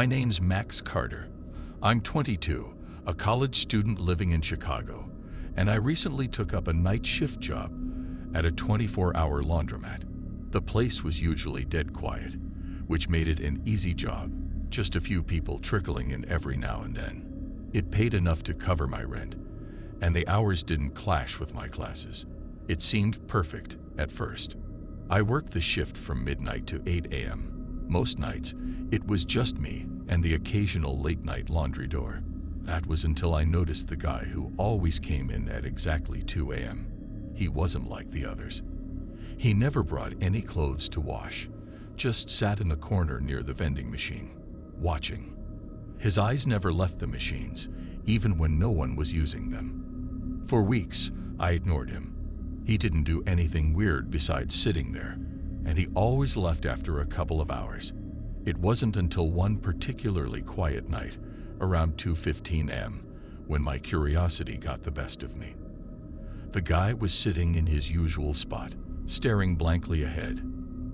My name's Max Carter. I'm 22, a college student living in Chicago, and I recently took up a night shift job at a 24-hour laundromat. The place was usually dead quiet, which made it an easy job, just a few people trickling in every now and then. It paid enough to cover my rent, and the hours didn't clash with my classes. It seemed perfect at first. I worked the shift from midnight to 8 a.m. Most nights, it was just me and the occasional late-night laundry door. That was until I noticed the guy who always came in at exactly 2 a.m. He wasn't like the others. He never brought any clothes to wash, just sat in the corner near the vending machine, watching. His eyes never left the machines, even when no one was using them. For weeks, I ignored him. He didn't do anything weird besides sitting there, and he always left after a couple of hours. It wasn't until one particularly quiet night, around 2:15 a.m., when my curiosity got the best of me. The guy was sitting in his usual spot, staring blankly ahead,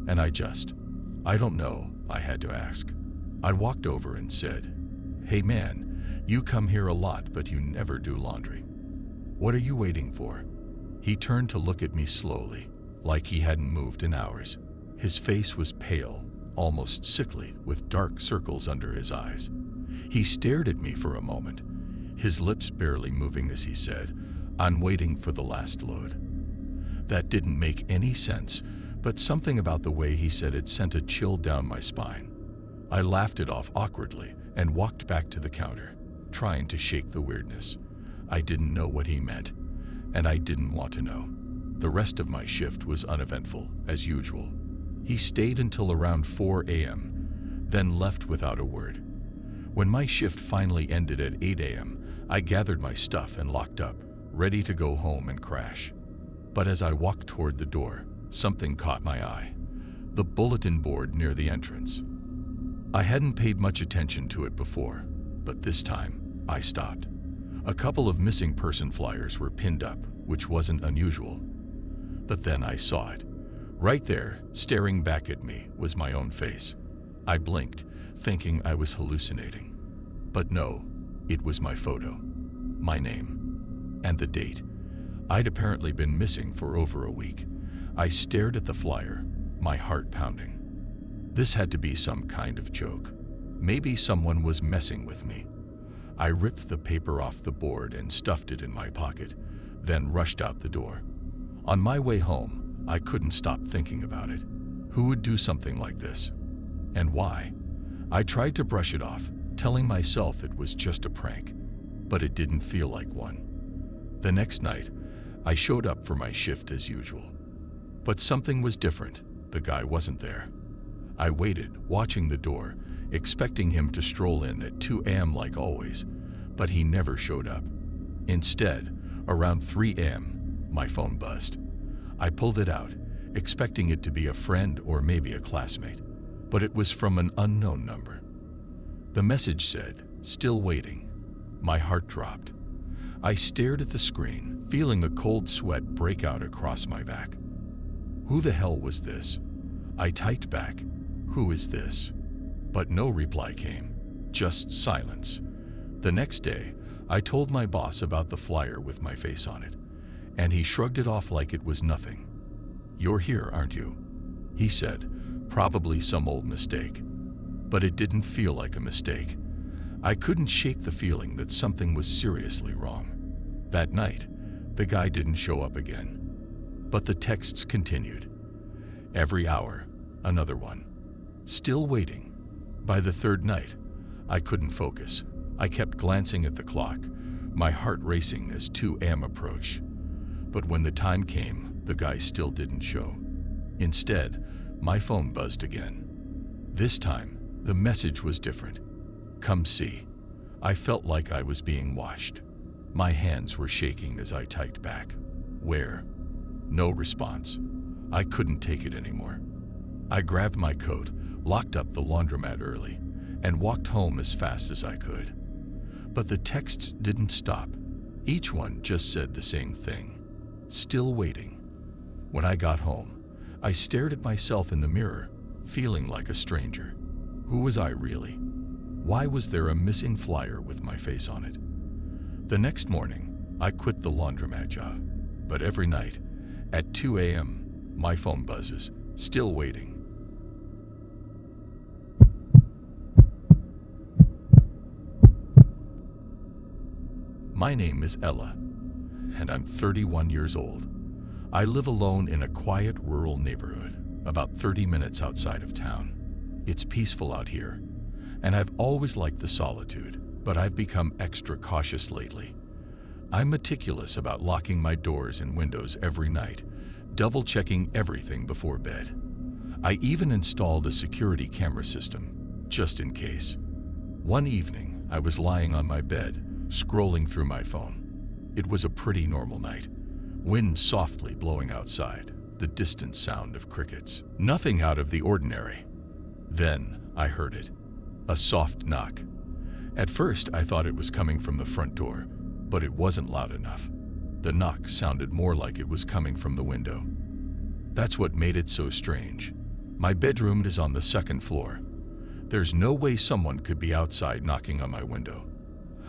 and I don't know, I had to ask. I walked over and said, "Hey man, you come here a lot but you never do laundry. What are you waiting for?" He turned to look at me slowly, like he hadn't moved in hours. His face was pale, almost sickly, with dark circles under his eyes. He stared at me for a moment, his lips barely moving as he said, "I'm waiting for the last load." That didn't make any sense, but something about the way he said it sent a chill down my spine. I laughed it off awkwardly and walked back to the counter, trying to shake the weirdness. I didn't know what he meant, and I didn't want to know. The rest of my shift was uneventful, as usual. He stayed until around 4 a.m., then left without a word. When my shift finally ended at 8 a.m., I gathered my stuff and locked up, ready to go home and crash. But as I walked toward the door, something caught my eye: the bulletin board near the entrance. I hadn't paid much attention to it before, but this time, I stopped. A couple of missing person flyers were pinned up, which wasn't unusual. But then I saw it. Right there, staring back at me, was my own face. I blinked, thinking I was hallucinating. But no, it was my photo, my name, and the date. I'd apparently been missing for over a week. I stared at the flyer, my heart pounding. This had to be some kind of joke. Maybe someone was messing with me. I ripped the paper off the board and stuffed it in my pocket, then rushed out the door. On my way home, I couldn't stop thinking about it. Who would do something like this? And why? I tried to brush it off, telling myself it was just a prank, but it didn't feel like one. The next night, I showed up for my shift as usual. But something was different. The guy wasn't there. I waited, watching the door, expecting him to stroll in at 2 a.m. like always, but he never showed up. Instead, around 3 a.m., my phone buzzed. I pulled it out, expecting it to be a friend or maybe a classmate, but it was from an unknown number. The message said, "Still waiting." My heart dropped. I stared at the screen, feeling a cold sweat break out across my back. Who the hell was this? I typed back, "Who is this?" But no reply came, just silence. The next day, I told my boss about the flyer with my face on it, and he shrugged it off like it was nothing. "You're here, aren't you?" he said, probably some old mistake. But it didn't feel like a mistake. I couldn't shake the feeling that something was seriously wrong. That night, the guy didn't show up again. But the texts continued. Every hour, another one. Still waiting. By the third night, I couldn't focus. I kept glancing at the clock, my heart racing as 2 a.m. approached. But when the time came, the guy still didn't show. Instead, my phone buzzed again. This time, the message was different. "Come see." I felt like I was being watched. My hands were shaking as I typed back, "Where?" No response. I couldn't take it anymore. I grabbed my coat, locked up the laundromat early, and walked home as fast as I could. But the texts didn't stop. Each one just said the same thing: "Still waiting." When I got home, I stared at myself in the mirror, feeling like a stranger. Who was I really? Why was there a missing flyer with my face on it? The next morning, I quit the laundromat job, but every night, at 2 a.m., my phone buzzes, still waiting. My name is Ella, and I'm 31 years old. I live alone in a quiet rural neighborhood, about 30 minutes outside of town. It's peaceful out here, and I've always liked the solitude, but I've become extra cautious lately. I'm meticulous about locking my doors and windows every night, double-checking everything before bed. I even installed a security camera system, just in case. One evening, I was lying on my bed, scrolling through my phone. It was a pretty normal night. Wind softly blowing outside, the distant sound of crickets. Nothing out of the ordinary. Then I heard it. A soft knock. At first, I thought it was coming from the front door, but it wasn't loud enough. The knock sounded more like it was coming from the window. That's what made it so strange. My bedroom is on the second floor. There's no way someone could be outside knocking on my window.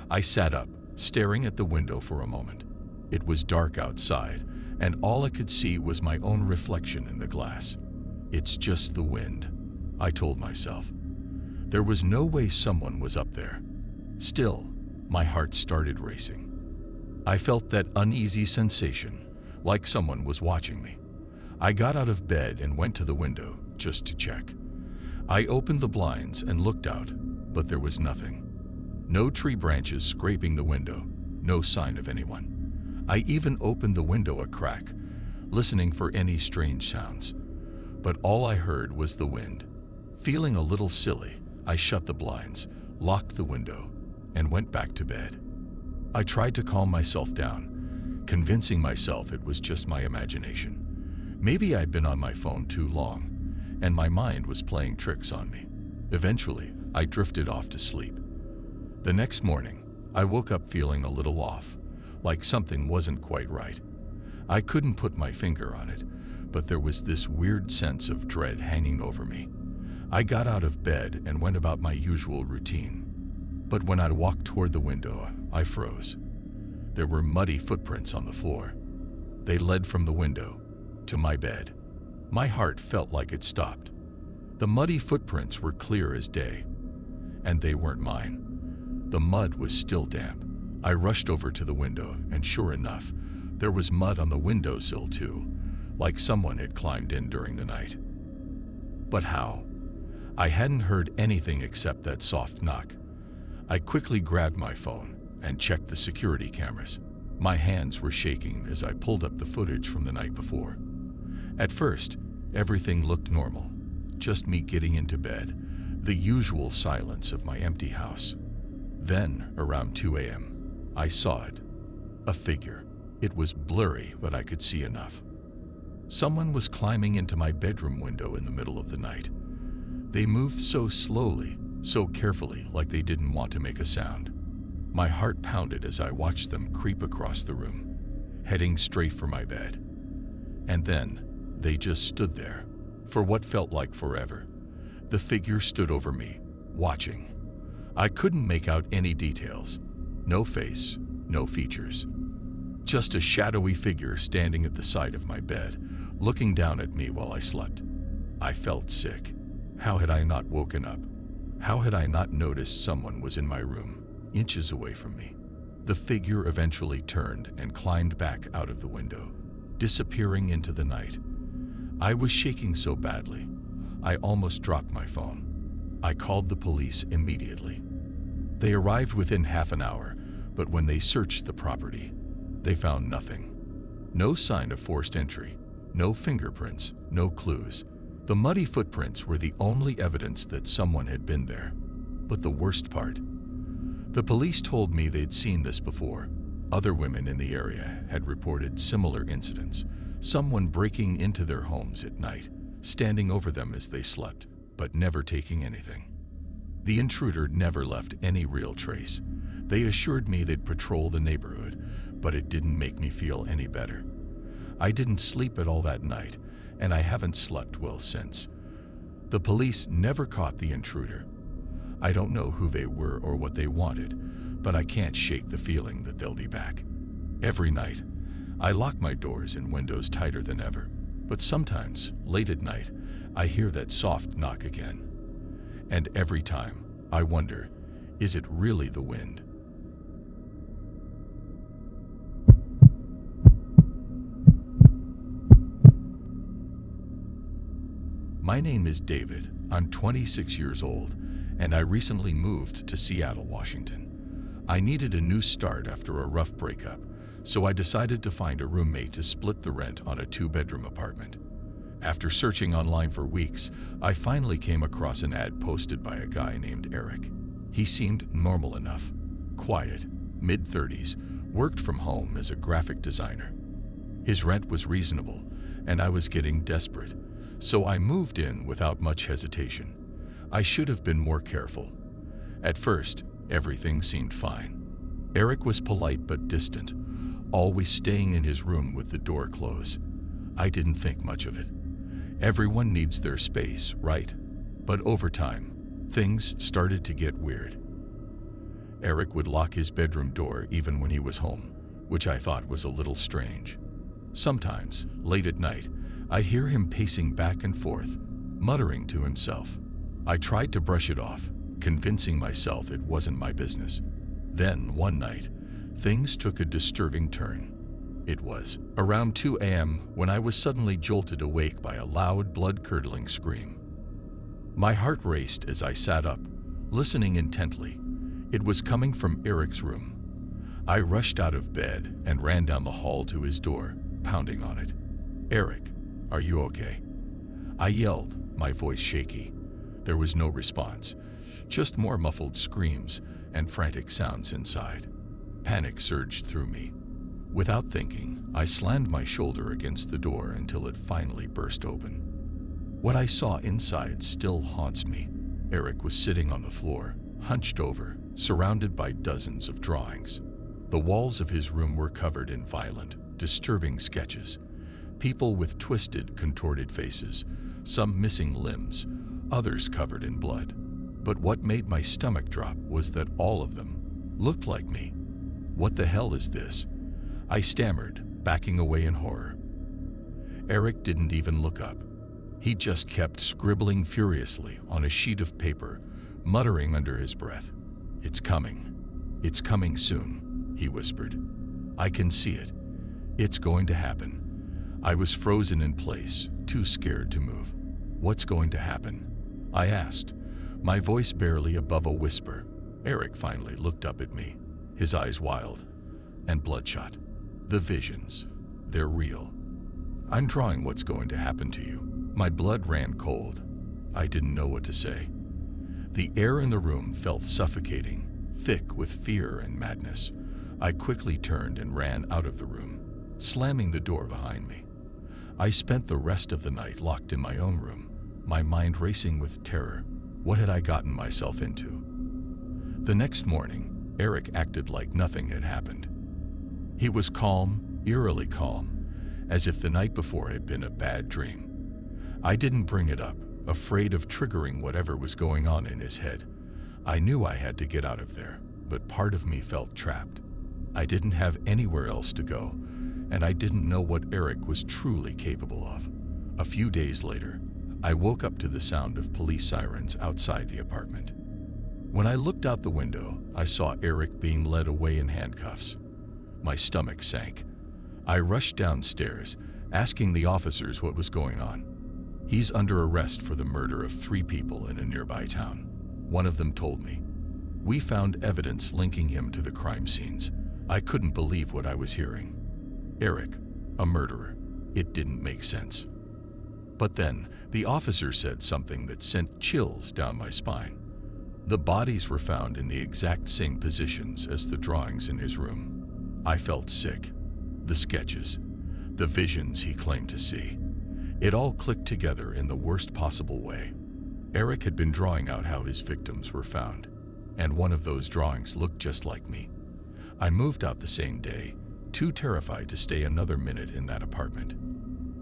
I sat up, staring at the window for a moment. It was dark outside, and all I could see was my own reflection in the glass. It's just the wind, I told myself. There was no way someone was up there. Still, my heart started racing. I felt that uneasy sensation, like someone was watching me. I got out of bed and went to the window, just to check. I opened the blinds and looked out, but there was nothing. No tree branches scraping the window, no sign of anyone. I even opened the window a crack, listening for any strange sounds. But all I heard was the wind. Feeling a little silly, I shut the blinds, locked the window, and went back to bed. I tried to calm myself down, convincing myself it was just my imagination. Maybe I'd been on my phone too long, and my mind was playing tricks on me. Eventually, I drifted off to sleep. The next morning, I woke up feeling a little off, like something wasn't quite right. I couldn't put my finger on it, but there was this weird sense of dread hanging over me. I got out of bed and went about my usual routine. But when I walked toward the window, I froze. There were muddy footprints on the floor. They led from the window to my bed. My heart felt like it stopped. The muddy footprints were clear as day, and they weren't mine. The mud was still damp. I rushed over to the window, and sure enough, there was mud on the windowsill too, like someone had climbed in during the night. But how? I hadn't heard anything except that soft knock. I quickly grabbed my phone and checked the security cameras. My hands were shaking as I pulled up the footage from the night before. At first, everything looked normal, just me getting into bed, the usual silence of my empty house. Then, around 2 a.m., I saw it. A figure. It was blurry, but I could see enough. Someone was climbing into my bedroom window in the middle of the night. They moved so slowly, so carefully, like they didn't want to make a sound. My heart pounded as I watched them creep across the room, heading straight for my bed. And then, they just stood there, for what felt like forever. The figure stood over me, watching. I couldn't make out any details. No face, no features. Just a shadowy figure standing at the side of my bed, looking down at me while I slept. I felt sick. How had I not woken up? How had I not noticed someone was in my room, inches away from me? The figure eventually turned and climbed back out of the window, disappearing into the night. I was shaking so badly, I almost dropped my phone. I called the police immediately. They arrived within half an hour, but when they searched the property, they found nothing. No sign of forced entry, no fingerprints, no clues. The muddy footprints were the only evidence that someone had been there. But the worst part, the police told me they'd seen this before. Other women in the area had reported similar incidents, someone breaking into their homes at night, standing over them as they slept, but never taking anything. The intruder never left any real trace. They assured me they'd patrol the neighborhood, but it didn't make me feel any better. I didn't sleep at all that night, and I haven't slept well since. The police never caught the intruder. I don't know who they were or what they wanted, but I can't shake the feeling that they'll be back. Every night, I lock my doors and windows tighter than ever, but sometimes, late at night, I hear that soft knock again. And every time, I wonder, is it really the wind? My name is David. I'm 26 years old, and I recently moved to Seattle, Washington. I needed a new start after a rough breakup, so I decided to find a roommate to split the rent on a 2-bedroom apartment. After searching online for weeks, I finally came across an ad posted by a guy named Eric. He seemed normal enough, quiet, mid-30s, worked from home as a graphic designer. His rent was reasonable, and I was getting desperate, so I moved in without much hesitation. I should have been more careful. At first, everything seemed fine. Eric was polite but distant, always staying in his room with the door closed. I didn't think much of it. Everyone needs their space, right? But over time, things started to get weird. Eric would lock his bedroom door even when he was home, which I thought was a little strange. Sometimes, late at night, I hear him pacing back and forth, muttering to himself. I tried to brush it off, convincing myself it wasn't my business. Then, one night, things took a disturbing turn. It was around 2 a.m. when I was suddenly jolted awake by a loud, blood-curdling scream. My heart raced as I sat up, listening intently. It was coming from Eric's room. I rushed out of bed and ran down the hall to his door, pounding on it. "Eric, are you okay?" I yelled, my voice shaky. There was no response, just more muffled screams and frantic sounds inside. Panic surged through me. Without thinking, I slammed my shoulder against the door until it finally burst open. What I saw inside still haunts me. Eric was sitting on the floor, hunched over, surrounded by dozens of drawings. The walls of his room were covered in violent, disturbing sketches. People with twisted, contorted faces, some missing limbs, others covered in blood. But what made my stomach drop was that all of them looked like me. "What the hell is this?" I stammered, backing away in horror. Eric didn't even look up. He just kept scribbling furiously on a sheet of paper, muttering under his breath. "It's coming. It's coming soon," he whispered. "I can see it. It's going to happen." I was frozen in place, too scared to move. "What's going to happen?" I asked, my voice barely above a whisper. Eric finally looked up at me, his eyes wild and bloodshot. "The visions, they're real. I'm drawing what's going to happen to you." My blood ran cold. I didn't know what to say. The air in the room felt suffocating, thick with fear and madness. I quickly turned and ran out of the room, slamming the door behind me. I spent the rest of the night locked in my own room, my mind racing with terror. What had I gotten myself into? The next morning, Eric acted like nothing had happened. He was calm, eerily calm, as if the night before had been a bad dream. I didn't bring it up, afraid of triggering whatever was going on in his head. I knew I had to get out of there, but part of me felt trapped. I didn't have anywhere else to go, and I didn't know what Eric was truly capable of. A few days later, I woke up to the sound of police sirens outside the apartment. When I looked out the window, I saw Eric being led away in handcuffs. My stomach sank. I rushed downstairs, asking the officers what was going on. "He's under arrest for the murder of 3 people in a nearby town," one of them told me. "We found evidence linking him to the crime scenes." I couldn't believe what I was hearing. Eric, a murderer. It didn't make sense. But then, the officer said something that sent chills down my spine. The bodies were found in the exact same positions as the drawings in his room. I felt sick. The sketches, the visions he claimed to see. It all clicked together in the worst possible way. Eric had been drawing out how his victims were found, and one of those drawings looked just like me. I moved out the same day, too terrified to stay another minute in that apartment.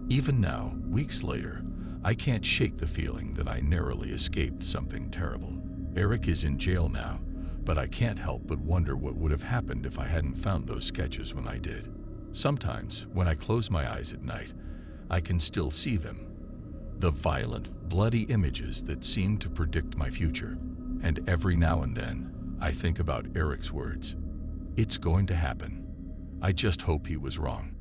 Even now, weeks later, I can't shake the feeling that I narrowly escaped something terrible. Eric is in jail now, but I can't help but wonder what would have happened if I hadn't found those sketches when I did. Sometimes, when I close my eyes at night, I can still see them. The violent, bloody images that seem to predict my future. And every now and then, I think about Eric's words. It's going to happen. I just hope he was wrong.